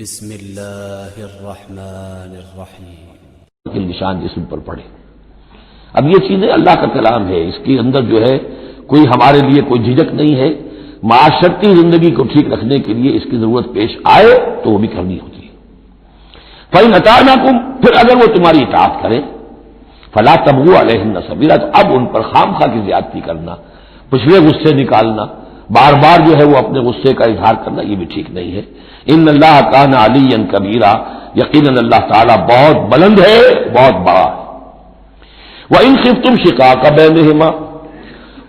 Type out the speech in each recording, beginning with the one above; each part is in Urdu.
بسم اللہ الرحمن الرحیم کے نشان جسم پر پڑے. اب یہ چیزیں اللہ کا کلام ہے، اس کے اندر جو ہے کوئی ہمارے لیے کوئی جھجک نہیں ہے. معاشرتی زندگی کو ٹھیک رکھنے کے لیے اس کی ضرورت پیش آئے تو وہ بھی کرنی ہوتی ہے. فَإِنْ أَطَعْنَاكُمْ، پھر اگر وہ تمہاری اطاعت کریں، فَلَا تَبْغُوا عَلَيْهِنَّ سَبِيلًا، تو اب ان پر خام خواہ کی زیادتی کرنا، پچھلے غصے نکالنا، بار بار جو ہے وہ اپنے غصے کا اظہار کرنا، یہ بھی ٹھیک نہیں ہے. ان اللہ کان علیٰ کبیرا، یقیناً اللہ تعالیٰ بہت بلند ہے، بہت بڑا ہے. وَإِنْ خِفْتُمْ شِقَاقَ بَيْنِهِمَا،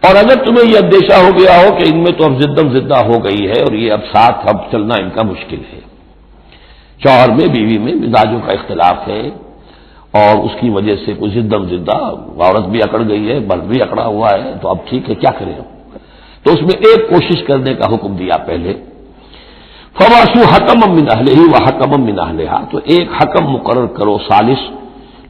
اور اگر تمہیں یہ اندیشہ ہو گیا ہو کہ ان میں تو اب زدم زدہ ہو گئی ہے اور یہ اب ساتھ اب چلنا ان کا مشکل ہے، شوہر میں بیوی میں مزاجوں کا اختلاف ہے اور اس کی وجہ سے کوئی زدم زدہ، عورت بھی اکڑ گئی ہے، مرد بھی اکڑا ہوا ہے، تو اب ٹھیک ہے کیا کریں ہم؟ تو اس میں ایک کوشش کرنے کا حکم دیا پہلے، فَوَاسُوا حَكَمًا مِّنْ أَهْلِهِ وَحَكَمًا مِّنْ أَهْلِهَا، تو ایک حکم مقرر کرو ثالث،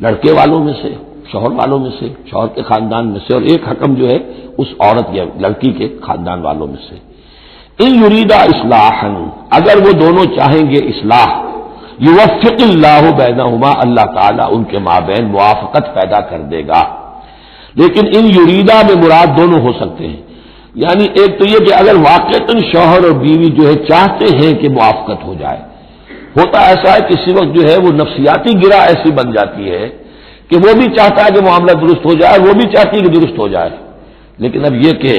لڑکے والوں میں سے، شوہر والوں میں سے، شوہر کے خاندان میں سے، اور ایک حکم جو ہے اس عورت یا لڑکی کے خاندان والوں میں سے. ان یریدا اصلاحا، اگر وہ دونوں چاہیں گے اصلاح، یوفق اللہ بینہما، اللہ تعالیٰ ان کے مابین موافقت پیدا کر دے گا. لیکن ان یریدا میں مراد دونوں ہو سکتے ہیں، یعنی ایک تو یہ کہ اگر واقعتاً شوہر اور بیوی جو ہے چاہتے ہیں کہ موافقت ہو جائے، ہوتا ایسا ہے کسی وقت جو ہے وہ نفسیاتی گرہ ایسی بن جاتی ہے کہ وہ بھی چاہتا ہے کہ معاملہ درست ہو جائے، وہ بھی چاہتی ہے کہ درست ہو جائے، لیکن اب یہ کہ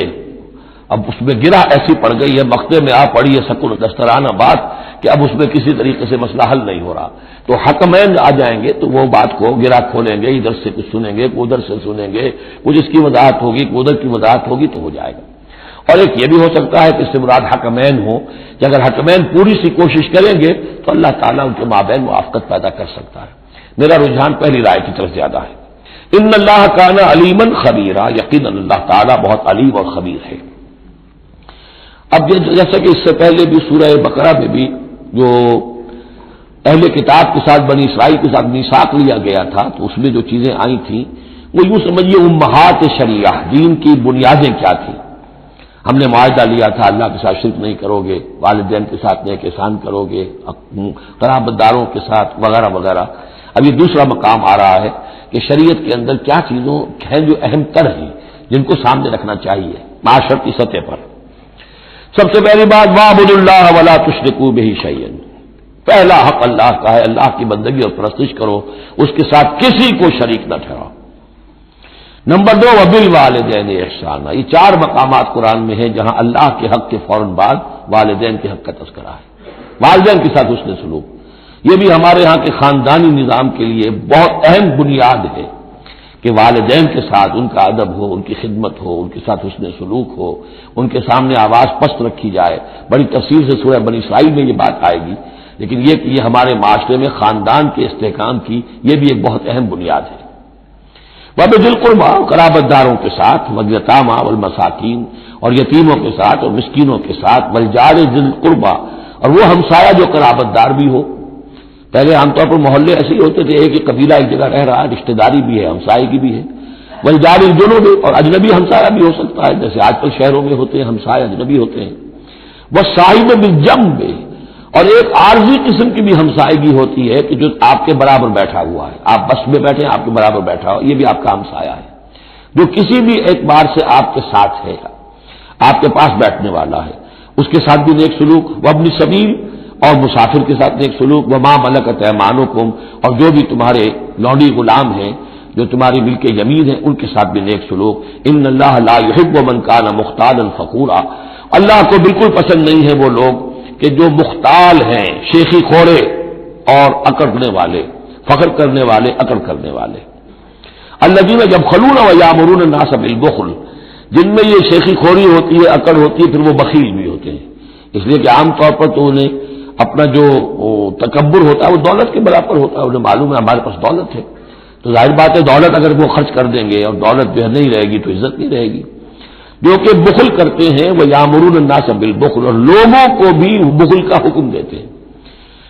اب اس میں گرہ ایسی پڑ گئی ہے، مقطع میں آ پڑی ہے سکون دسترانہ بات کہ اب اس میں کسی طریقے سے مسئلہ حل نہیں ہو رہا. تو حکمین آ جائیں گے تو وہ بات کو گرہ کھولیں گے، ادھر سے کچھ سنیں گے، ادھر سے سنیں گے، کچھ اس کی وضاحت ہوگی، ادھر کی وضاحت ہوگی تو ہو جائے گا. اور ایک یہ بھی ہو سکتا ہے کہ اس سے مراد حکمین ہو کہ اگر حکمین پوری سی کوشش کریں گے تو اللہ تعالیٰ ان کے مابین موافقت پیدا کر سکتا ہے. میرا رجحان پہلی رائے کی طرف زیادہ ہے. ان اللہ کان علیما خبیرا، یقیناً اللہ تعالیٰ بہت علیم اور خبیر ہے. اب جیسا کہ اس سے پہلے بھی سورہ بقرہ میں بھی جو اہل کتاب کے ساتھ بنی اسرائیل کے ساتھ میثاق لیا گیا تھا، تو اس میں جو چیزیں آئی تھیں وہ یوں سمجھیے امہات شریعہ، دین کی بنیادیں کیا تھیں. ہم نے معاہدہ لیا تھا اللہ کے ساتھ شرک نہیں کرو گے، والدین کے ساتھ نیک احسان کرو گے، قرابت داروں کے ساتھ وغیرہ وغیرہ. اب یہ دوسرا مقام آ رہا ہے کہ شریعت کے اندر کیا چیزوں ہیں جو اہم تر ہیں جن کو سامنے رکھنا چاہیے معاشرتی سطح پر. سب سے پہلی بات وَاعْبُدُوا اللَّهَ وَلَا تُشْرِكُوا بِهِ شَيْئًا، پہلا حق اللہ کا ہے، اللہ کی بندگی اور پرستش کرو، اس کے ساتھ کسی کو شریک نہ ٹھہراؤ. نمبر 2 وَبِالْوَالِدَيْنِ احسانا، یہ 4 مقامات قرآن میں ہیں جہاں اللہ کے حق کے فوراً بعد والدین کے حق کا تذکرہ ہے. والدین کے ساتھ حسن سلوک، یہ بھی ہمارے ہاں کے خاندانی نظام کے لیے بہت اہم بنیاد ہے کہ والدین کے ساتھ ان کا ادب ہو، ان کی خدمت ہو، ان کے ساتھ حسن سلوک ہو، ان کے سامنے آواز پست رکھی جائے. بڑی تفصیل سے سورہ بنی اسرائیل میں یہ بات آئے گی، لیکن یہ کہ یہ ہمارے معاشرے میں خاندان کے استحکام کی یہ بھی ایک بہت اہم بنیاد ہے. وَبِذِي الْقُرْبَىٰ، قرابت داروں کے ساتھ، وَالْيَتَامَىٰ وَالْمَسَاكِينِ، اور یتیموں کے ساتھ اور مسکینوں کے ساتھ، وَالْجَارِ ذِي الْقُرْبَىٰ، اور وہ ہمسایہ جو قرابت دار بھی ہو. پہلے عام طور پر محلے ایسے ہی ہوتے تھے، ایک ہی قبیلہ ایک جگہ رہ رہا ہے، رشتہ داری بھی ہے، ہمسائے کی بھی ہے. وَالْجَارِ الْجُنُبِ، اور اجنبی ہمسایہ بھی ہو سکتا ہے، جیسے آج کل شہروں میں ہوتے ہیں ہمسائے اجنبی ہوتے ہیں. وَالصَّاحِبِ بِالْجَنبِ، اور ایک عارضی قسم کی بھی ہمسائیگی ہوتی ہے کہ جو آپ کے برابر بیٹھا ہوا ہے، آپ بس میں بیٹھے ہیں آپ کے برابر بیٹھا ہو، یہ بھی آپ کا ہمسایہ ہے، جو کسی بھی اعتبار سے آپ کے ساتھ ہے، آپ کے پاس بیٹھنے والا ہے، اس کے ساتھ بھی نیک سلوک. وابن السبیل، اور مسافر کے ساتھ نیک سلوک. وما ملکت ایمانکم، اور جو بھی تمہارے لونڈی غلام ہیں، جو تمہاری ملک یمین ہیں، ان کے ساتھ بھی نیک سلوک. ان اللہ لا یحب من کان مختالا فخورا، اللہ کو بالکل پسند نہیں ہے وہ لوگ کہ جو مختال ہیں، شیخی خوڑے اور اکڑنے والے، فخر کرنے والے، اکڑ کرنے والے. الذین یبخلون ویامرون الناس بالبخل، جن میں یہ شیخی خوری ہوتی ہے، اکڑ ہوتی ہے، پھر وہ بخیل بھی ہوتے ہیں. اس لیے کہ عام طور پر تو انہیں اپنا جو تکبر ہوتا ہے وہ دولت کے برابر ہوتا ہے. انہیں معلوم ہے ہمارے پاس دولت ہے، تو ظاہر بات ہے دولت اگر وہ خرچ کر دیں گے اور دولت جو ہے نہیں رہے گی تو عزت نہیں رہے گی. جو کہ بخل کرتے ہیں وہ یامرون الناس بالبخل، اور لوگوں کو بھی بخل کا حکم دیتے ہیں.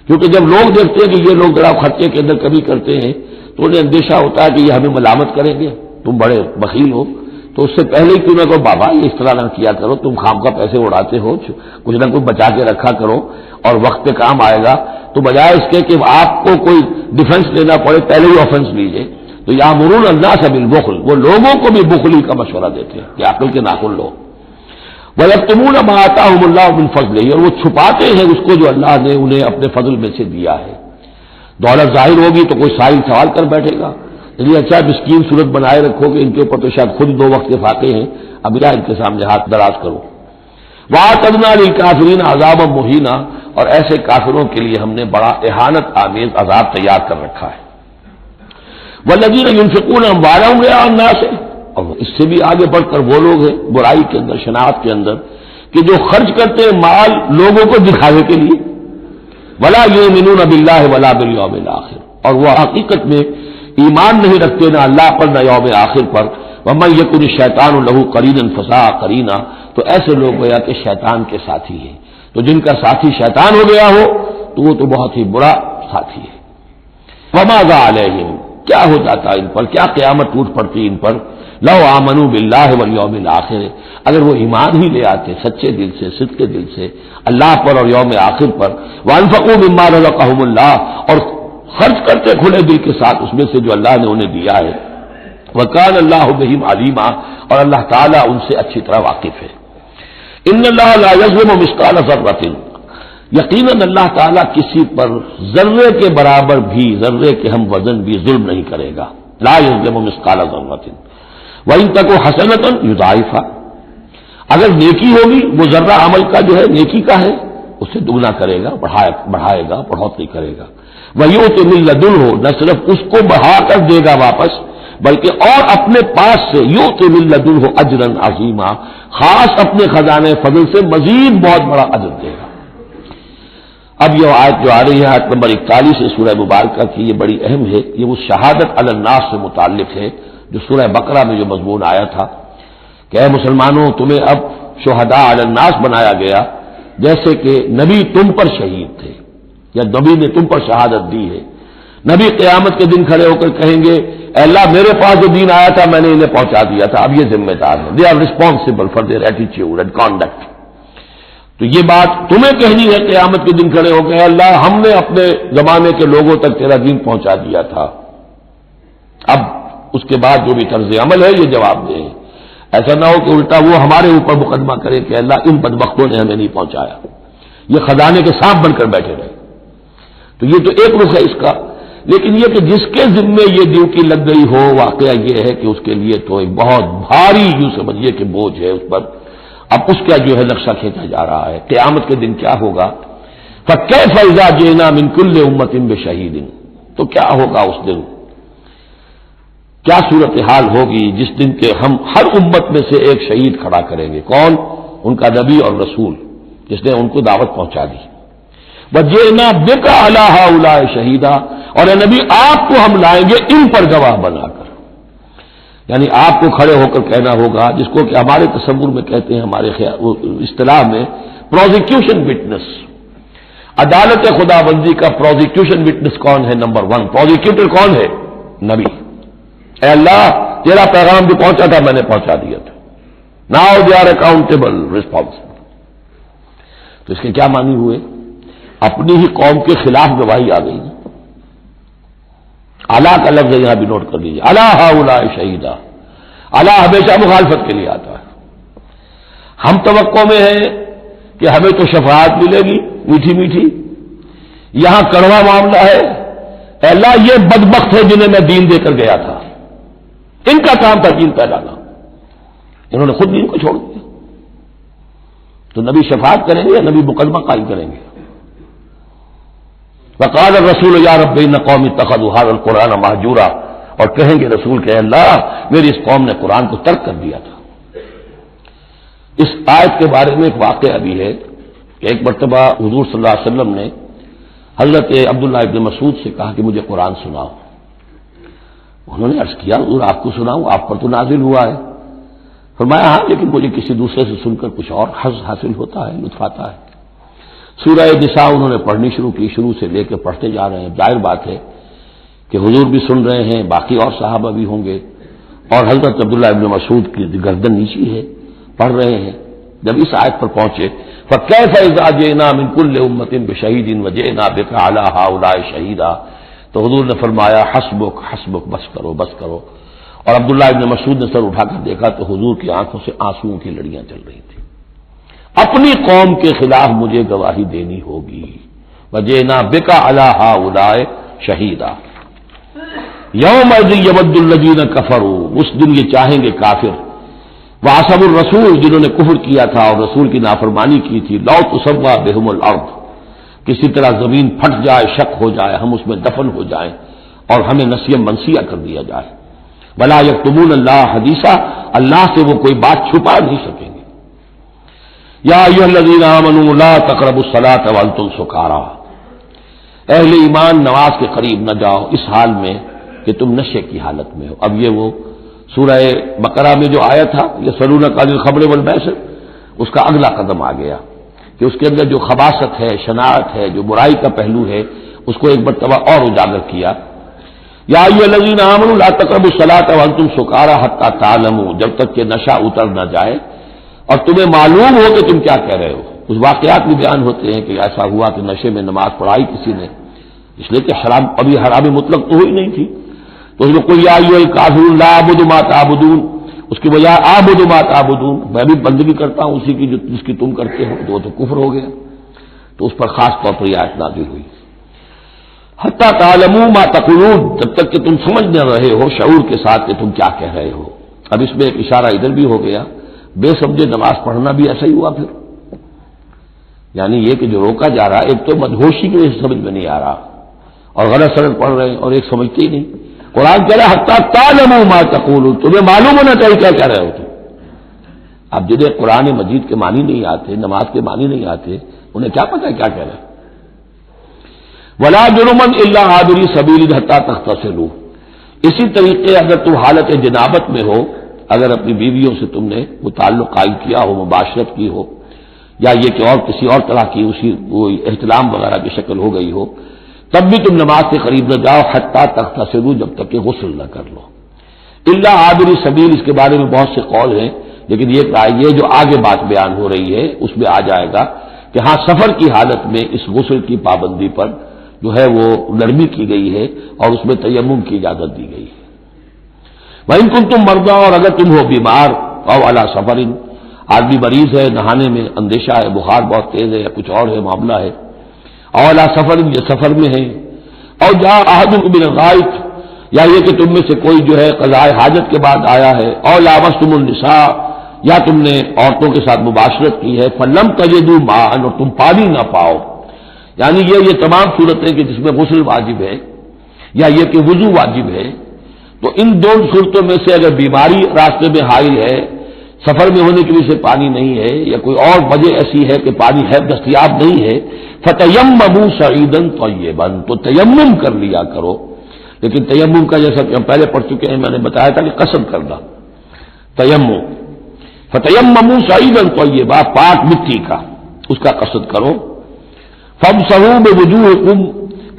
کیونکہ جب لوگ دیکھتے ہیں کہ یہ لوگ ذرا خرچے کے اندر کمی کرتے ہیں تو انہیں اندیشہ ہوتا ہے کہ یہ ہمیں ملامت کریں گے، تم بڑے بخیل ہو. تو اس سے پہلے ہی کیوں نہ کہو بابا یہ اس طرح نہ کیا کرو، تم خام کا پیسے اڑاتے ہو، کچھ نہ کچھ بچا کے رکھا کرو اور وقت پہ کام آئے گا. تو تو بجائے اس کے کہ آپ کو کوئی ڈیفنس لینا پڑے پہلے ہی آفنس لیجئے، تو یامرون الناس بالبخل، وہ لوگوں کو بھی بخلی کا مشورہ دیتے ہیں کہ عقل کے ناخن لو، وَيَكْتُمُونَ مَا آتَاهُمُ اللَّهُ مِنْ فَضْلِهِ، اور وہ چھپاتے ہیں اس کو جو اللہ نے انہیں اپنے فضل میں سے دیا ہے۔ دولت ظاہر ہوگی تو کوئی سائل سوال کر بیٹھے گا، یعنی اچھا مسکین صورت بنائے رکھو کہ ان کے اوپر تو شاید خود 2 وقت کے فاقے ہیں، اب یا ان کے سامنے ہاتھ دراز کرو۔ وَأَعْتَدْنَا لِلْكَافِرِينَ عَذَابًا مُهِينًا، اور ایسے کافروں کے لیے ہم نے بڑا اہانت آمیز عذاب تیار کر رکھا ہے۔ وَالَّذِينَ يُنْفِقُونَ أَمْوَالَهُمْ رِئَاءَ النَّاسِ، اور اس سے بھی آگے بڑھ کر وہ لوگ ہیں برائی کے اندر، شناعت کے اندر، کہ جو خرچ کرتے ہیں مال لوگوں کو دکھاوے کے لیے، وَلَا يُؤْمِنُونَ بِاللَّهِ وَلَا بِالْيَوْمِ الْآخِرِ، اور وہ حقیقت میں ایمان نہیں رکھتے نہ اللہ پر نہ یوم آخر پر۔ وَمَن يَكُنِ الشَّيْطَانُ لَهُ قَرِينًا فَسَاءَ قَرِينًا، تو ایسے لوگ گویا کہ شیطان کے ساتھی ہیں، تو جن کا ساتھی شیطان ہو گیا ہو تو وہ تو بہت ہی برا ساتھی ہے۔ وَمَاذَا عَلَيْهِمْ، کیا ہو جاتا ان پر، کیا قیامت ٹوٹ پڑتی ان پر، لَوْ آمَنُوا بِاللَّهِ وَالْيَوْمِ الْآخِرِ، اگر وہ ایمان ہی لے آتے سچے دل سے، صدق دل سے اللہ پر اور یوم آخر پر، وَأَنفَقُوا مِمَّا رَزَقَهُمُ اللَّهُ، اور خرچ کرتے کھلے دل کے ساتھ اس میں سے جو اللہ نے انہیں دیا ہے، وَكَانَ اللَّهُ بِهِمْ عَلِيمًا، اور اللہ تعالیٰ ان سے اچھی طرح واقف ہے۔ إِنَّ اللَّهَ لَا يَظْلِمُ مِثْقَالَ ذَرَّةٍ، یقیناً اللہ تعالیٰ کسی پر ذرے کے برابر بھی، ذرے کے ہم وزن بھی ظلم نہیں کرے گا۔ لا يظلم مثقال ذرة وإن تک حسنۃ یضاعفھا، اگر نیکی ہوگی وہ ذرہ عمل کا جو ہے نیکی کا ہے اسے دگنا کرے گا، بڑھائے گا، بڑھوتری کرے گا۔ وَيُؤْتِ مِن لَّدُنْهُ، نہ صرف اس کو بڑھا کر دے گا واپس بلکہ اور اپنے پاس سے یؤتِ مِن لَّدُنْهُ أَجْرًا عَظِیمًا، خاص اپنے خزانے فضل سے مزید بہت بڑا اجر دے گا۔ اب یہ آیت جو آ رہی ہے آیت نمبر 41 ہے سورہ مبارکہ کی، یہ بڑی اہم ہے، یہ وہ شہادت علی الناس سے متعلق ہے جو سورہ بقرہ میں جو مضمون آیا تھا کہ اے مسلمانوں تمہیں اب شہداء علی الناس بنایا گیا، جیسے کہ نبی تم پر شہید تھے یا نبی نے تم پر شہادت دی ہے۔ نبی قیامت کے دن کھڑے ہو کر کہیں گے اے اللہ میرے پاس جو دین آیا تھا میں نے انہیں پہنچا دیا تھا، اب یہ ذمہ دار ہیں، they are responsible for their attitude and conduct. تو یہ بات تمہیں کہنی ہے قیامت کے دن کھڑے ہو کے اے اللہ ہم نے اپنے زمانے کے لوگوں تک تیرا دین پہنچا دیا تھا، اب اس کے بعد جو بھی طرز عمل ہے یہ جواب دیں۔ ایسا نہ ہو کہ الٹا وہ ہمارے اوپر مقدمہ کرے کہ اللہ ان بدبختوں نے ہمیں نہیں پہنچایا، یہ خزانے کے سانپ بن کر بیٹھے رہے۔ تو یہ تو ایک رخ ہے اس کا، لیکن یہ کہ جس کے ذمے یہ ڈیوٹی لگ گئی ہو، واقعہ یہ ہے کہ اس کے لیے تو ایک بہت بھاری یوں سمجھیے کہ بوجھ ہے اس پر۔ اب اس کا جو ہے نقشہ کھینچا جا رہا ہے قیامت کے دن کیا ہوگا، فَكَيْفَ إِذَا جِئْنَا مِن كُلِّ أُمَّةٍ بِشَهِيدٍ، تو کیا ہوگا اس دن، کیا صورتحال ہوگی جس دن کے ہم ہر امت میں سے ایک شہید کھڑا کریں گے، کون، ان کا نبی اور رسول جس نے ان کو دعوت پہنچا دی۔ وَجِئْنَا بِكَ عَلَىٰ هَٰؤُلَاءِ شَهِيدًا، اور اے نبی آپ کو ہم لائیں گے ان پر گواہ بنا کر، یعنی آپ کو کھڑے ہو کر کہنا ہوگا، جس کو کہ ہمارے تصور میں کہتے ہیں، ہمارے اصطلاح میں پروزیکیوشن وٹنس۔ عدالت خدا بندی کا پروزیکیوشن وٹنس کون ہے، نمبر 1 پروزیکیوٹر کون ہے، نبی۔ اے اللہ تیرا پیغام جو پہنچا تھا میں نے پہنچا دیا تھا، now they are accountable responsible. تو اس کے کیا معنی ہوئے، اپنی ہی قوم کے خلاف گواہی آ گئی۔ اعلیٰ کا لفظ یہاں بھی نوٹ کر لیجیے، اعلیٰ ہؤلاء شہیدا، اعلیٰ ہمیشہ مخالفت کے لیے آتا ہے۔ ہم توقع میں ہیں کہ ہمیں تو شفاعت ملے گی میٹھی میٹھی، یہاں کڑوا معاملہ ہے، اے اللہ یہ بدبخت ہے جنہیں میں دین دے کر گیا تھا، ان کا کام تھا دین پھیلانا، انہوں نے خود دین کو چھوڑ دیا۔ تو نبی شفاعت کریں گے یا نبی مقدمہ قائم کریں گے؟ وقال الرسول یا رب ان قوم اتخذوا هذا القرآن مہجورا، اور کہیں گے رسول کہ اللہ میری اس قوم نے قرآن کو ترک کر دیا تھا۔ اس آیت کے بارے میں ایک واقعہ بھی ہے کہ ایک مرتبہ حضور صلی اللہ علیہ وسلم نے حضرت عبداللہ ابن مسعود سے کہا کہ مجھے قرآن سناؤ۔ انہوں نے عرض کیا حضور آپ کو سناؤں، آپ پر تو نازل ہوا ہے۔ فرمایا ہاں لیکن مجھے کسی دوسرے سے سن کر کچھ اور حظ حاصل ہوتا ہے، لطف آتا ہے۔ سورہ نساء انہوں نے پڑھنی شروع کی، شروع سے لے کے پڑھتے جا رہے ہیں۔ ظاہر بات ہے کہ حضور بھی سن رہے ہیں، باقی اور صحابہ بھی ہوں گے، اور حضرت عبداللہ ابن مسعود کی گردن نیچی ہے، پڑھ رہے ہیں۔ جب اس آیت پر پہنچے فَكَيْفَ إِذَا جِئْنَا مِن كُلِّ أُمَّةٍ بِشَهِيدٍ وَجِئْنَا بِكَ عَلَىٰ هَٰؤُلَاءِ شَهِيدًا، تو حضور نے فرمایا حسبک حسبک، بس کرو بس کرو. اور عبداللہ ابن مسعود نے سر اٹھا کر دیکھا تو حضور کی آنکھوں سے آنسوؤں کی لڑیاں چل رہی تھیں. اپنی قوم کے خلاف مجھے گواہی دینی ہوگی. وَجِئْنَا بِكَ عَلَىٰ هَٰؤُلَاءِ شَهِيدًا یومئذ یود الذین کفروا، اس دن یہ چاہیں گے کافر، وعصوا الرسول، جنہوں نے کفر کیا تھا اور رسول کی نافرمانی کی تھی، لو تسویٰ بہم الارض، کسی طرح زمین پھٹ جائے، شق ہو جائے، ہم اس میں دفن ہو جائیں اور ہمیں نسیہ منسیہ کر دیا جائے. ولا یکتمون اللہ حدیثا، اللہ سے وہ کوئی بات چھپا نہیں سکیں گے. یا ایھا الذین آمنوا لا تقربوا الصلاۃ وانتم سکارا، اہل ایمان نماز کے قریب نہ جاؤ اس حال میں کہ تم نشے کی حالت میں ہو. اب یہ وہ سورہ بقرہ میں جو آیا تھا یسألونک عن الخمر والمیسر، اس کا اگلا قدم آ گیا کہ اس کے اندر جو خباثت ہے، شناعت ہے، جو برائی کا پہلو ہے، اس کو ایک مرتبہ اور اجاگر کیا. یا ایھا الذین آمنوا لا تقربوا الصلاۃ وانتم سکارا حتی تعلموا، جب تک کہ نشہ اتر نہ جائے اور تمہیں معلوم ہو کہ تم کیا کہہ رہے ہو. اس واقعات بھی بیان ہوتے ہیں کہ ایسا ہوا کہ نشے میں نماز پڑھائی کسی نے، اس لیے کہ حرام، ابھی حرام مطلق تو ہوئی نہیں تھی، تو اس میں کوئی یا ایھا الکافرون لا اعبد ما تعبدون، اس کی بجائے اعبد ما تعبدون، میں بھی بندگی کرتا ہوں اسی کی جس کی تم کرتے ہو، تو وہ تو کفر ہو گیا. تو اس پر خاص طور پر یہ آیت نازل ہوئی. حتی تعلموا ما تقولون، جب تک کہ تم سمجھ نہ رہے ہو شعور کے ساتھ کہ تم کیا کہہ رہے ہو. اب اس میں ایک اشارہ ادھر بھی ہو گیا، بے سمجھے نماز پڑھنا بھی ایسا ہی ہوا پھر. یعنی یہ کہ جو روکا جا رہا ہے، ایک تو مدہوشی کی وجہ سے سمجھ میں نہیں آ رہا اور غلط سلط پڑھ رہے ہیں، اور ایک سمجھتے ہی نہیں. قرآن کہہ رہا ہے حتی تعلموا ما تقولون، تمہیں معلوم ہونا چاہیے کیا کہہ رہے ہو تم. اب جنہیں قرآن مجید کے معنی نہیں آتے، نماز کے معنی نہیں آتے، انہیں کیا پتہ ہے کیا کہہ رہے ہیں. ولا جرما الا عابری سبیل حتی تغتسلوا، اسی طریقے اگر تم حالت جنابت میں ہو، اگر اپنی بیویوں سے تم نے وہ تعلق قائم کیا ہو، مباشرت کی ہو، یا یہ کہ اور کسی اور طرح کی اسی وہ احتلام وغیرہ کی شکل ہو گئی ہو، تب بھی تم نماز کے قریب نہ جاؤ حتی تغتسلوا، جب تک کہ غسل نہ کر لو. الا عابری سبیل، اس کے بارے میں بہت سے قول ہیں، لیکن یہ جو آگے بات بیان ہو رہی ہے اس میں آ جائے گا کہ ہاں سفر کی حالت میں اس غسل کی پابندی پر جو ہے وہ نرمی کی گئی ہے اور اس میں تیمم کی اجازت دی گئی ہے. وَإِن كُنتُم مَرْضَىٰ، اور اگر تم ہو بیمار، او علی سفر، آدمی مریض ہے، نہانے میں اندیشہ ہے، بخار بہت تیز ہے یا کچھ اور ہے معاملہ ہے، او علی سفر، یہ سفر میں ہے، او جاء احدکم من الغائط، یا یہ کہ تم میں سے کوئی جو ہے قضاء حاجت کے بعد آیا ہے، او لامستم النساء، یا تم نے عورتوں کے ساتھ مباشرت کی ہے، فلم تجدوا ماء، اور تم پانی نہ پاؤ. یعنی یہ تمام صورتیں کہ جس میں غسل واجب ہے یا یہ کہ وضو واجب ہے، تو ان دو صورتوں میں سے اگر بیماری راستے میں حائل ہے، سفر میں ہونے کی وجہ سے پانی نہیں ہے، یا کوئی اور وجہ ایسی ہے کہ پانی ہے دستیاب نہیں ہے، فتیمموا صعیدا طیبا، تو تیمم کر لیا کرو. لیکن تیمم کا جیسا کہ ہم پہلے پڑھ چکے ہیں، میں نے بتایا تھا کہ قصد کرنا تیمم، فتیمموا صعیدا طیبا، پاک مٹی کا اس کا قصد کرو. فامسحوا بوجوہکم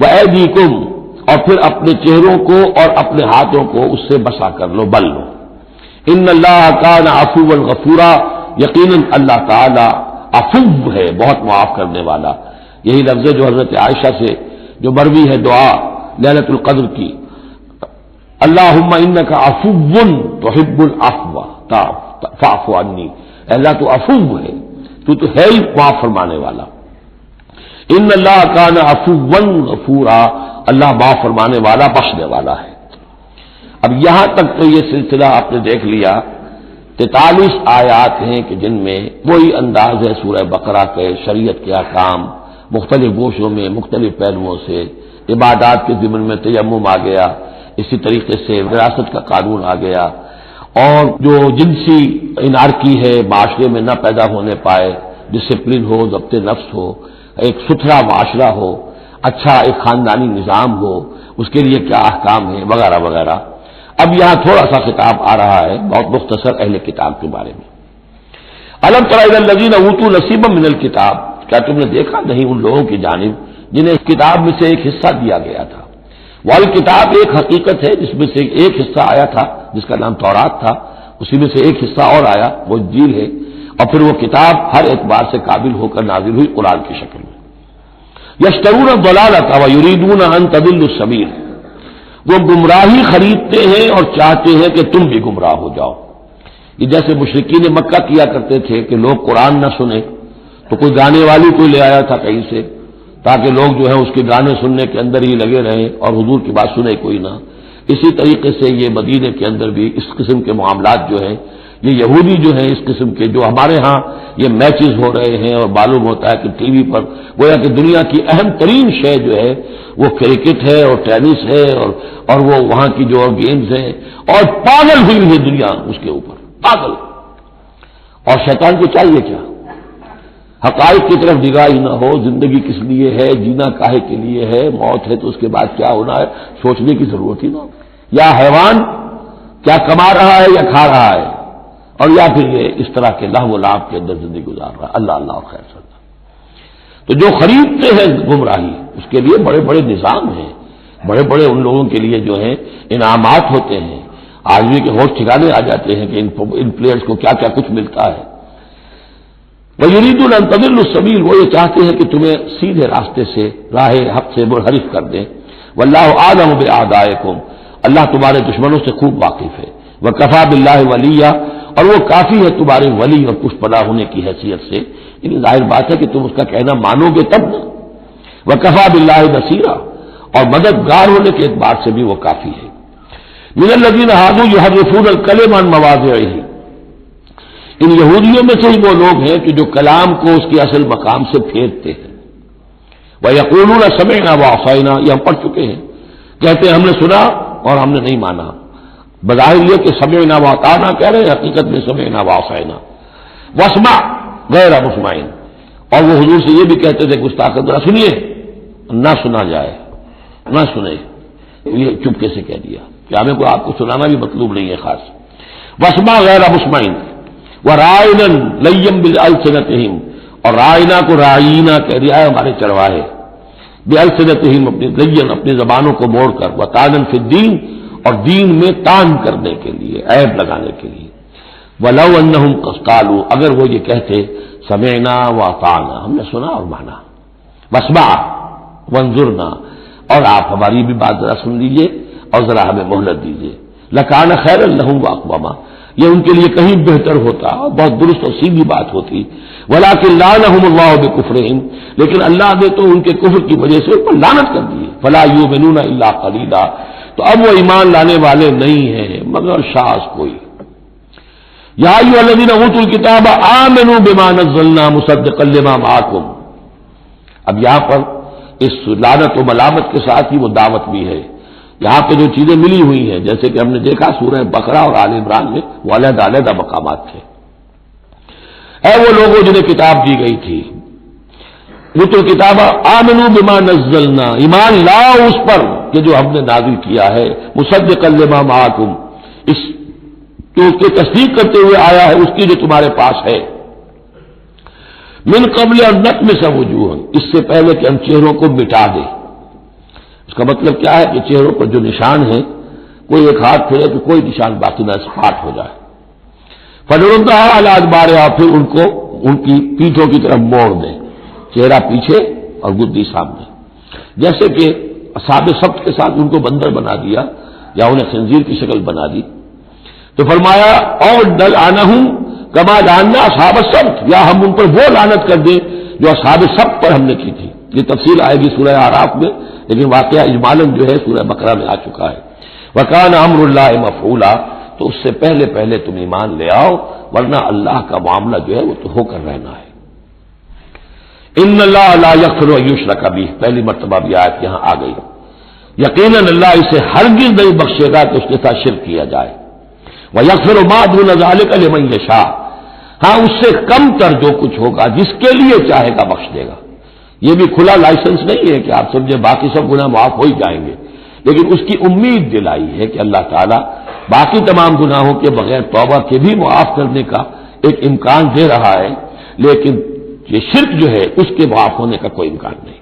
وایدیکم، اور پھر اپنے چہروں کو اور اپنے ہاتھوں کو اس سے بسا کر لو، بل لو. ان اللہ کان عفوا غفورا، یقیناً اللہ تعالی عفو ہے، بہت معاف کرنے والا. یہی لفظ جو حضرت عائشہ سے جو مروی ہے دعا لیلۃ القدر کی، اللہم انک عفو تحب العفو فاعف عنی، اللہ تو عفو ہے، تو ہے ہی معاف فرمانے والا. ان اللہ کان عفوا غفورا، اللہ معاف فرمانے والا بخشنے والا ہے. اب یہاں تک تو یہ سلسلہ آپ نے دیکھ لیا، 43 آیات ہیں کہ جن میں وہی انداز ہے سورہ بقرہ کے، شریعت کے احکام مختلف گوشوں میں مختلف پہلوؤں سے. عبادات کے ضمن میں تیمم آ گیا، اسی طریقے سے وراثت کا قانون آ گیا، اور جو جنسی انارکی ہے معاشرے میں نہ پیدا ہونے پائے، ڈسپلن ہو، ضبط نفس ہو، ایک ستھرا معاشرہ ہو، اچھا ایک خاندانی نظام ہو، اس کے لیے کیا احکام ہیں وغیرہ وغیرہ. اب یہاں تھوڑا سا خطاب آ رہا ہے بہت مختصر اہل کتاب کے بارے میں. الم تر الی الذین اوتوا نصیبا من الکتاب، کیا تم نے دیکھا نہیں ان لوگوں کی جانب جنہیں اس کتاب میں سے ایک حصہ دیا گیا تھا. والکتاب ایک حقیقت ہے جس میں سے ایک حصہ آیا تھا جس کا نام تورات تھا، اسی میں سے ایک حصہ اور آیا وہ انجیل ہے. اور پھر وہ کتاب ہر اعتبار سے قابل ہو کر نازل ہوئی قرآن کی شکل میں. یشترون الضلالۃ ویریدون ان تضلوا السبیل، وہ گمراہی خریدتے ہیں اور چاہتے ہیں کہ تم بھی گمراہ ہو جاؤ. یہ جیسے مشرکین مکہ کیا کرتے تھے کہ لوگ قرآن نہ سنیں تو کوئی گانے والی کوئی لے آیا تھا کہیں سے تاکہ لوگ جو ہے اس کے گانے سننے کے اندر ہی لگے رہیں اور حضور کی بات سنے کوئی نہ. اسی طریقے سے یہ مدینے کے اندر بھی اس قسم کے معاملات جو ہیں، یہ یہودی جو ہیں اس قسم کے، جو ہمارے ہاں یہ میچز ہو رہے ہیں اور معلوم ہوتا ہے کہ ٹی وی پر گویا کہ دنیا کی اہم ترین شے جو ہے وہ کرکٹ ہے اور ٹینس ہے اور وہ وہاں کی جو گیمز ہیں، اور پاگل ہوئی ہے دنیا اس کے اوپر، پاگل. اور شیطان کو چاہیے کیا؟ حقائق کی طرف نگاہ ہی نہ ہو. زندگی کس لیے ہے، جینا کاہے کے لیے ہے، موت ہے تو اس کے بعد کیا ہونا ہے، سوچنے کی ضرورت ہی نہ ہو. یا حیوان کیا کما رہا ہے یا کھا رہا ہے، اور یا پھر یہ اس طرح کے لہو و لعب کے اندر زندگی گزار رہا ہے. اللہ اللہ خیر صلی اللہ. تو جو خریدتے ہیں گمراہی، اس کے لیے بڑے بڑے نظام ہیں، بڑے بڑے ان لوگوں کے لیے جو ہیں انعامات ہوتے ہیں. آدمی کے ہوش ٹھکانے آ جاتے ہیں کہ ان پلیئرز کو کیا کیا کچھ ملتا ہے. وَيُرِيدُونَ أَن تَضِلُّوا السَّبِيلَ، وہ یہ چاہتے ہیں کہ تمہیں سیدھے راستے سے، راہ حق سے منحرف کر دیں. وَاللَّهُ أَعْلَمُ بِأَعْدَائِكُمْ، اللہ تمہارے دشمنوں سے خوب واقف ہے. وَكَفَىٰ بِاللَّهِ وَلِيًّا، اور وہ کافی ہے تمہارے ولی اور پشت پناہ ہونے کی حیثیت سے. یعنی ظاہر بات ہے کہ تم اس کا کہنا مانو گے تب نا. وَكَفَىٰ بِاللَّهِ نَصِيرًا، اور مددگار ہونے کے اعتبار سے بھی وہ کافی ہے. مِنَ الَّذِينَ هَادُوا يُحَرِّفُونَ الْكَلِمَ عَن مَّوَاضِعِهِ، ان یہودیوں میں سے ہی وہ لوگ ہیں کہ جو کلام کو اس کے اصل مقام سے پھیرتے ہیں. وَيَقُولُونَ سَمِعْنَا وَعَصَيْنَا، یہ ہم پڑھ چکے ہیں، کہتے ہیں ہم نے سنا اور ہم نے نہیں مانا. بظاہر یہ کہ سمعنا وَأَطَعْنَا کہہ رہے ہیں، حقیقت میں سمعنا وَعَصَيْنَا. وَاسْمَعْ غَيْرَ مُسْمَعٍ، اور وہ حضور سے یہ بھی کہتے تھے گستاخ ذرا سنیے، نہ سنا جائے، نہ سنے. یہ چپکے سے کہہ دیا کہ ہمیں کو آپ کو سنانا بھی مطلوب نہیں ہے خاص. وَاسْمَعْ غَيْرَ مُسْمَعٍ وَرَاعِنًا لَيًّا بِأَلْسِنَتِهِمْ، اور رائنا کو رائینا کہہ دیا ہے ہمارے چرواہے. بِأَلْسِنَتِهِمْ، اپنی لین اپنی زبانوں کو موڑ کر. وَطَعْنًا فِي الدِّينِ، اور دین میں تان کرنے کے لیے، عیب لگانے کے لیے. وَلَوْ أَنَّهُمْ قَالُوا، اگر وہ یہ کہتے سمعنا وَأَطَعْنَا، ہم نے سنا اور مانا. وَاسْمَعْ وَانظُرْنَا، اور آپ ہماری بھی بات ذرا سن لیجئے اور ذرا ہمیں مہلت دیجئے. لَكَانَ خَيْرًا لَهُمْ وَأَقْوَمَ، یہ ان کے لیے کہیں بہتر ہوتا، بہت درست اور سیدھی بات ہوتی. وَلَٰكِن لَعَنَهُمُ اللَّهُ بِكُفْرِهِمْ، لیکن اللہ نے تو ان کے کفر کی وجہ سے ان پر لعنت کر دی. فَلَا يُؤْمِنُونَ إِلَّا قَلِيلًا، تو اب وہ ایمان لانے والے نہیں ہیں مگر شاذ کوئی. یا ایھا الذین اوتوا الکتاب آمنوا بما نزلنا مصدقا لما معکم، اب یہاں پر اس لعنت و ملامت کے ساتھ ہی وہ دعوت بھی ہے. یہاں پہ جو چیزیں ملی ہوئی ہیں جیسے کہ ہم نے دیکھا سورہ بقرہ اور آل عمران میں وہ علیحدہ علیحدہ مقامات تھے. اے وہ لوگوں جنہیں کتاب دی گئی تھی، اوتوا الکتاب آمنوا بما نزلنا، ایمان لاؤ اس پر کہ جو ہم نے نازل کیا ہے. مصدقا لما معکم، اس کی تصدیق کرتے ہوئے آیا ہے اس کی جو تمہارے پاس ہے. من قبل ان نطمس وجوہا، اس سے پہلے کہ ہم چہروں کو مٹا دیں. اس کا مطلب کیا ہے کہ چہروں پر جو نشان ہیں کوئی ایک ہاتھ پھیرے تو کوئی نشان باقی نہ اسپاٹ ہو جائے. فنردھا علی ادبارہا، پھر ان کو ان کی پیٹھوں کی طرف موڑ دیں، چہرہ پیچھے اور گدی سامنے. جیسے کہ اصحاب سبت کے ساتھ ان کو بندر بنا دیا یا انہیں خنزیر کی شکل بنا دی، تو فرمایا اور نلعنہم کما لعنا اصحاب السبت، یا ہم ان پر وہ لعنت کر دیں جو اصحاب سبت پر ہم نے کی تھی. یہ تفصیل آئے گی سورہ اعراف میں، لیکن واقعہ اجمالاً جو ہے سورہ بقرہ میں آ چکا ہے. وَكَانَ أَمْرُ اللَّهِ مَفْعُولًا، تو اس سے پہلے پہلے تم ایمان لے آؤ ورنہ اللہ کا معاملہ جو ہے وہ تو ہو کر رہنا ہے. ان اللہ لا یغفر ان یشرک بہ، پہلی مرتبہ بھی آیت یہاں آ گئی. یقیناً اللہ اسے ہرگز نہیں بخشے گا کہ اس کے ساتھ شرک کیا جائے. وَيَغْفِرُ مَا دُونَ ذَلِكَ لِمَن يَشَاءُ، ہاں اس سے کم تر جو کچھ ہوگا جس کے لیے چاہے گا بخش دے گا. یہ بھی کھلا لائسنس نہیں ہے کہ آپ سمجھے باقی سب گناہ معاف ہو ہی جائیں گے، لیکن اس کی امید دلائی ہے کہ اللہ تعالیٰ باقی تمام گناہوں کے بغیر توبہ کے بھی معاف کرنے کا ایک امکان دے رہا ہے، لیکن یہ شرک جو ہے اس کے معاف ہونے کا کوئی امکان نہیں.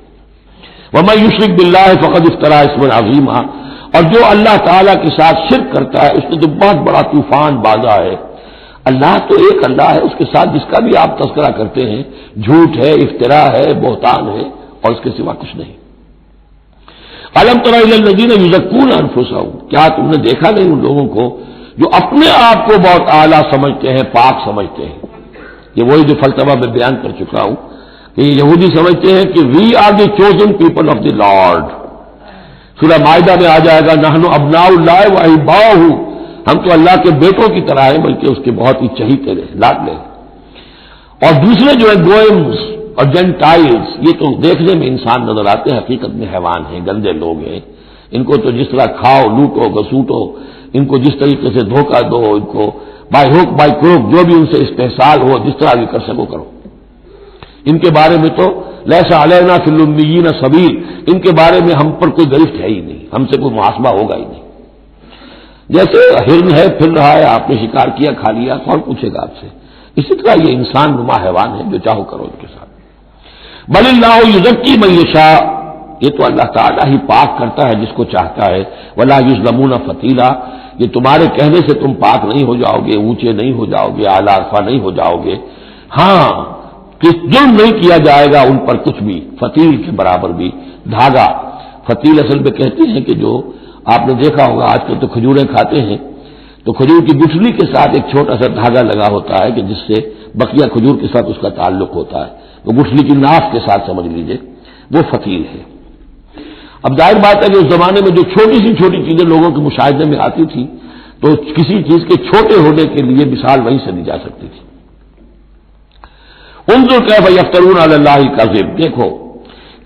وَمَن يُشْرِكْ بِاللَّهِ فَقَدِ افْتَرَىٰ اثْمًا عَظِيمًا، اور جو اللہ تعالیٰ کے ساتھ شرک کرتا ہے اس نے تو بہت بڑا طوفان باندھا ہے. اللہ تو ایک اللہ ہے، اس کے ساتھ جس کا بھی آپ تذکرہ کرتے ہیں جھوٹ ہے، افتراء ہے، بہتان ہے، اور اس کے سوا کچھ نہیں۔ الم تر الی الذین یزکون انفسہم، کیا تم نے دیکھا نہیں ان لوگوں کو جو اپنے آپ کو بہت اعلیٰ سمجھتے ہیں، پاک سمجھتے ہیں۔ یہ وہی جو فلسفہ میں بیان کر چکا ہوں کہ یہودی سمجھتے ہیں کہ we are the chosen people of the Lord. سورہ مائدہ میں آ جائے گا نحن ابناء اللہ و احباؤہ، ہم تو اللہ کے بیٹوں کی طرح ہیں، بلکہ اس کے بہت ہی چہیتے ہیں، لاڈلے۔ اور دوسرے جو ہے گوئمز اور جینٹائلز، یہ تو دیکھنے میں انسان نظر آتے ہیں، حقیقت میں حیوان ہیں، گندے لوگ ہیں۔ ان کو تو جس طرح کھاؤ، لوٹو، گسوٹو، ان کو جس طریقے سے دھوکہ دو، ان کو بائی ہوک بائی کروک جو بھی ان سے استحصال ہو، جس طرح بھی کر سکو کرو۔ ان کے بارے میں تو لیس علینا فی الامیین سبیل، ان کے بارے میں ہم پر کوئی گرفت ہے ہی نہیں، ہم سے کوئی محاسبہ ہوگا ہی نہیں۔ جیسے ہرن ہے، پھر رہا ہے، آپ نے شکار کیا، کھا لیا، کون پوچھے گا آپ سے؟ اسی طرح یہ انسان نما حیوان ہے، جو چاہو کرو ان کے ساتھ۔ بل اللہ یزکی من یشاء، یہ تو اللہ تعالیٰ ہی پاک کرتا ہے جس کو چاہتا ہے۔ ولا یظلمون فتیلا، یہ تمہارے کہنے سے تم پاک نہیں ہو جاؤ گے، اونچے نہیں ہو جاؤ گے، اعلیٰ عرفہ نہیں ہو جاؤ گے۔ ہاں، کہ ظلم نہیں کیا جائے گا ان پر کچھ بھی، فتیل کے برابر بھی۔ دھاگا، فتیل اصل میں کہتے ہیں کہ جو آپ نے دیکھا ہوگا آج کل تو کھجوریں کھاتے ہیں تو کھجور کی گٹھلی کے ساتھ ایک چھوٹا سا دھاگا لگا ہوتا ہے کہ جس سے بقیہ کھجور کے ساتھ اس کا تعلق ہوتا ہے، وہ گٹھلی کی ناف کے ساتھ سمجھ لیجئے، وہ فتیل ہے۔ اب ظاہر بات ہے کہ اس زمانے میں جو چھوٹی سی چھوٹی چیزیں لوگوں کے مشاہدے میں آتی تھی تو کسی چیز کے چھوٹے ہونے کے لیے مثال وہیں سے دی جا سکتی تھی۔ انظر کیف یفترون علی اللہ الکذب، دیکھو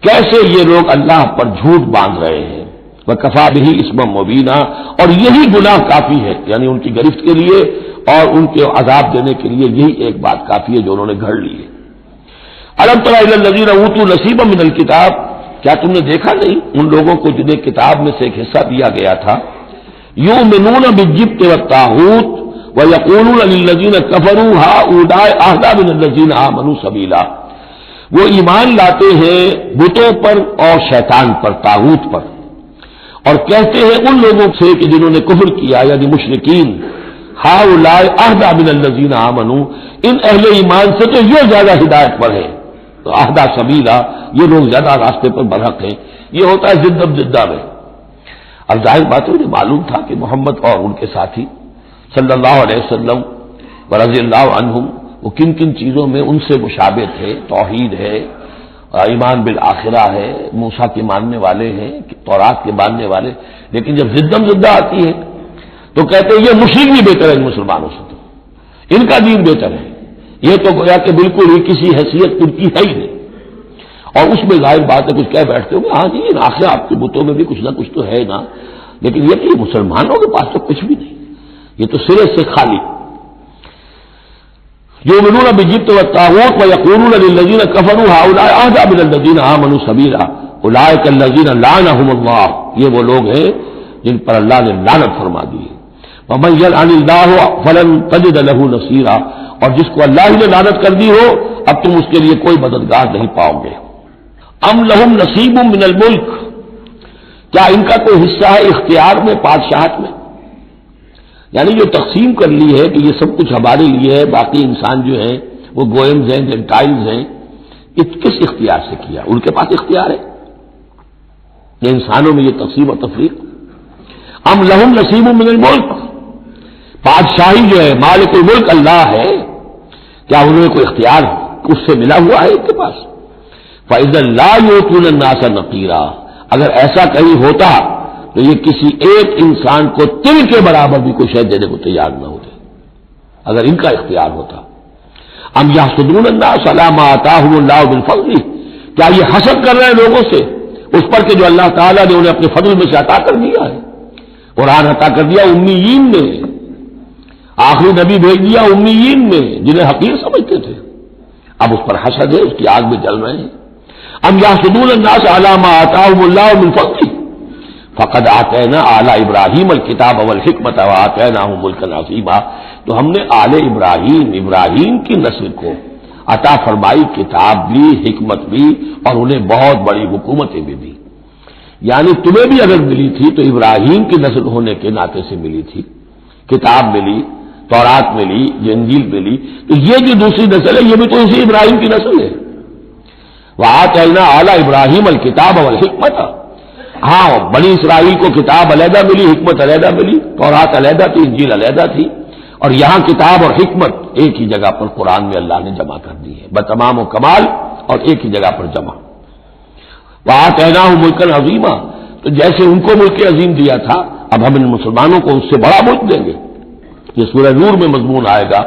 کیسے یہ لوگ اللہ پر جھوٹ باندھ رہے ہیں۔ وکفی بہ اسما مبینا، اور یہی گناہ کافی ہے، یعنی ان کی گرفت کے لیے اور ان کے عذاب دینے کے لیے یہی ایک بات کافی ہے جو انہوں نے گھڑ لی ہے۔ الم تر الی الذین اوتوا نصیبا من الکتاب، کیا تم نے دیکھا نہیں ان لوگوں کو جنہیں کتاب میں سے ایک حصہ دیا گیا تھا؟ یؤمنون بالجبت والطاغوت ویقولون للذین کفروا ہؤلاء اہدی من الذین آمنوا سبیلا، وہ ایمان لاتے ہیں بتوں پر اور شیطان پر، طاغوت پر، اور کہتے ہیں ان لوگوں سے کہ جنہوں نے کفر کیا، یعنی مشرکین، ہؤلاء اہدی من الذین آمنوا، ان اہل ایمان سے تو یہ زیادہ ہدایت پر ہے، تو اہدی سبیلا، یہ لوگ زیادہ راستے پر برحق ہیں۔ یہ ہوتا ہے زدہ میں۔ اب ظاہر بات ہے، مجھے معلوم تھا کہ محمد اور ان کے ساتھی صلی اللہ علیہ وسلم ورضی اللہ عنہم وہ کن کن چیزوں میں ان سے مشابہ تھے۔ توحید ہے، ایمان بالآخرہ ہے، موسیٰ کے ماننے والے ہیں، تورات کے ماننے والے، لیکن جب زدہ آتی ہے تو کہتے ہیں یہ مشرک بھی بہتر ہے ان مسلمانوں سے، تو ان کا دین بہتر ہے، یہ تو گویا کہ بالکل ہی کسی حیثیت ان کی ہے ہی نہیں۔ اور اس میں ظاہر بات ہے کچھ کہہ بیٹھتے ہو ہاں جی آخر آپ کے بتوں میں بھی کچھ نہ کچھ تو ہے نا، لیکن یہ کہ مسلمانوں کے پاس تو کچھ بھی نہیں، یہ تو سرے سے خالی۔ یؤمنون بالجبت والطاغوت ویقولون للذین کفروا ہؤلاء اہدی من الذین آمنوا سبیلا اولئک الذین لعنهم اللہ، یہ وہ لوگ ہیں جن پر اللہ نے لعنت فرما دی ہے۔ ومن یلعن اللہ فلن تجد له نصیرا، اور جس کو اللہ ہی نے لعنت کر دی ہو اب تم اس کے لیے کوئی مددگار نہیں پاؤ گے۔ ام لہم نصیب من الملک، کیا ان کا کوئی حصہ ہے اختیار میں، بادشاہت میں؟ یعنی جو تقسیم کر لی ہے کہ یہ سب کچھ ہمارے لیے ہے، باقی انسان جو ہیں وہ گوئمز ہیں، جینٹائلز ہیں، یہ کس اختیار سے کیا؟ ان کے پاس اختیار ہے یہ انسانوں میں یہ تقسیم و تفریق؟ ام لہم نصیب من الملک، بادشاہی جو ہے، مالک الملک اللہ ہے، کیا انہوں نے کوئی اختیار اس سے ملا ہوا ہے ان کے پاس؟ فَإِذًا لَا يُؤْتُونَ النَّاسَ نَقِيرًا، اگر ایسا کہیں ہوتا تو یہ کسی ایک انسان کو تل کے برابر بھی کوئی شے دینے کو تیار نہ ہوتے اگر ان کا اختیار ہوتا۔ ام یحسدون الناس علی ما آتاہم اللہ من فضلہ، کیا یہ حسد کر رہے ہیں لوگوں سے اس پر کہ جو اللہ تعالیٰ نے انہیں اپنے فضل میں سے عطا کر دیا ہے؟ قرآن عطا کر دیا امیین میں، آخری نبی بھیج دیا امیین میں جنہیں حقیر سمجھتے تھے، اب اس پر حسد ہے، اس کی آگ میں جل رہے ہیں۔ ام یحسدون الناس علی ما آتاہم اللہ من فضلہ فقد آتینا آل ابراہیم الکتاب والحکمت وآتیناہم ملکا عظیما، تو ہم نے آل ابراہیم کی نسل کو عطا فرمائی کتاب بھی، حکمت بھی، اور انہیں بہت بڑی حکومتیں بھی دی۔ یعنی تمہیں بھی اگر ملی تھی تو ابراہیم کی نسل ہونے کے ناطے سے ملی تھی، کتاب ملی تورات میں لی، جو انجیل میں لی، تو یہ جو دوسری نسل ہے یہ بھی تو اسی ابراہیم کی نسل ہے. وآتینا آل ابراہیم الکتاب والحکمت. ہاں بنی اسرائیل کو کتاب علیحدہ ملی، حکمت علیحدہ ملی، تورات علیحدہ تھی، انجیل علیحدہ تھی، اور یہاں کتاب اور حکمت ایک ہی جگہ پر قرآن میں اللہ نے جمع کر دی ہے بتمام و کمال، اور ایک ہی جگہ پر جمع. وآتیناہ ملکا عظیما. تو جیسے ان کو ملک عظیم دیا تھا، اب ہم ان مسلمانوں کو اس سے بڑا ملک دیں گے. یہ سورہ نور میں مضمون آئے گا،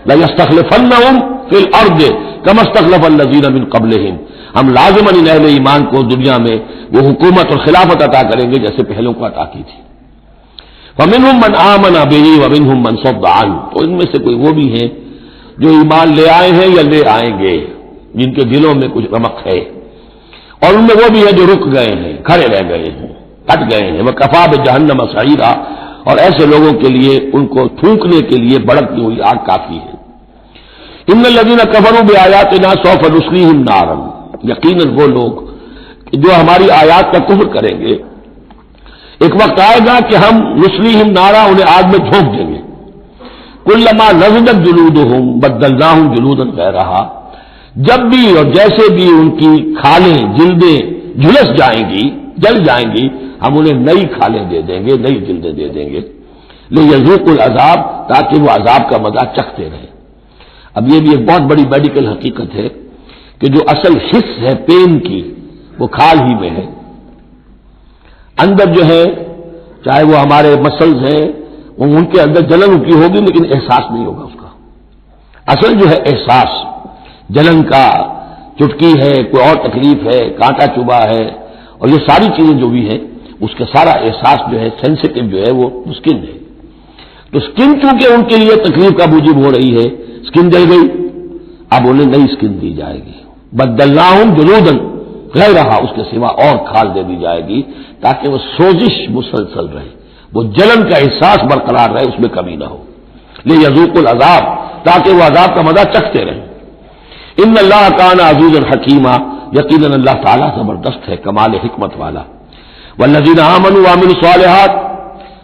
لَيَسْتَخْلِفَنَّهُمْ فِي الْأَرْضِ كَمَا اسْتَخْلَفَ الَّذِينَ مِن قَبْلِهِمْ. ہم لازماً ان اہل ایمان کو دنیا میں وہ حکومت اور خلافت عطا کریں گے جیسے پہلوں کو عطا کی تھی. فَمِنْهُمْ مَنْ آمَنَ بِهِ وَمِنْهُمْ مَنْ صَدَّ عَنْهُ. تو ان میں سے کوئی وہ بھی ہیں جو ایمان لے آئے ہیں یا لے آئیں گے، جن کے دلوں میں کچھ رمق ہے، اور ان میں وہ بھی ہیں جو رک گئے ہیں، کھڑے رہ گئے ہیں، ہٹ گئے ہیں. وَكَفَىٰ بِجَهَنَّمَ سَعِيرًا. اور ایسے لوگوں کے لیے ان کو پھونکنے کے لیے بڑکتی ہوئی آگ کافی ہے. ان الذین کفروا بآیاتنا سوف نصلیہم نارا. یقیناً وہ لوگ جو ہماری آیات کا کفر کریں گے، ایک وقت آئے گا کہ ہم نصلیہم نارا، انہیں آگ میں جھونک دیں گے. کلما نضجت جلودہم بدلناہم جلودا غیرہا. جب بھی اور جیسے بھی ان کی کھالیں جلدیں جھلس جائیں گی، جل جائیں گی، ہم انہیں نئی کھالیں دے دیں گے، نئی جلدیں دے دیں گے. لیذوقوا العذاب. تاکہ وہ عذاب کا مزہ چکھتے رہیں. اب یہ بھی ایک بہت بڑی میڈیکل حقیقت ہے کہ جو اصل حس ہے پین کی وہ کھال ہی میں ہے. اندر جو ہے چاہے وہ ہمارے مسلز ہیں ان کے اندر جلن کی ہوگی لیکن احساس نہیں ہوگا اس کا. اصل جو ہے احساس جلن کا، چٹکی ہے، کوئی اور تکلیف ہے، کانٹا چبھا ہے، اور یہ ساری چیزیں جو بھی ہیں اس کا سارا احساس جو ہے سینسیٹیو جو ہے وہ سکن ہے. تو سکن چونکہ ان کے لیے تکلیف کا موجب ہو رہی ہے، سکن جل گئی، اب انہیں نئی سکن دی جائے گی. بدلناہم جلودا غیرہا. اس کے سوا اور کھال دے دی جائے گی تاکہ وہ سوزش مسلسل رہے، وہ جلن کا احساس برقرار رہے، اس میں کمی نہ ہو. لیذوقوا العذاب. تاکہ وہ عذاب کا مزہ چکھتے رہیں. ان اللہ کان عزیزا حکیما. یقیناً اللہ تعالیٰ زبردست ہے، کمال حکمت والا. والذین آمنوا وعملوا الصالحات.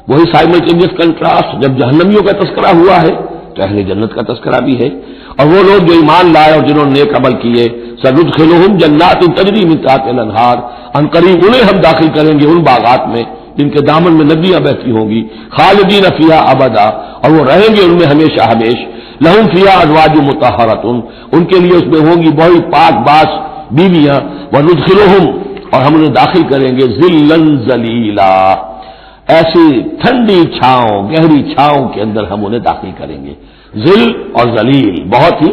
وہی سائملٹینیس کنٹراسٹ. جب جہنمیوں کا تذکرہ ہوا ہے تو اہل جنت کا تذکرہ بھی ہے. اور وہ لوگ جو ایمان لائے اور جنہوں نے نیک عمل کیے، سندخلہم جنات تجری من تحتہا الانہار. ان قریب انہیں ہم داخل کریں گے ان باغات میں جن کے دامن میں ندیاں بہتی ہوں گی. خالدین فیہا ابدا. اور وہ رہیں گے ان میں ہمیشہ ہمیش. لہم فیہا ازواج مطہرۃ. ان کے لیے اس میں ہوں گی بہت پاک باز بیویاں. وندخلہم. اور ہم انہیں داخل کریں گے ذلا ذلیلا. ایسی ٹھنڈی چھاؤں، گہری چھاؤں کے اندر ہم انہیں داخل کریں گے. ذل اور ذلیل بہت ہی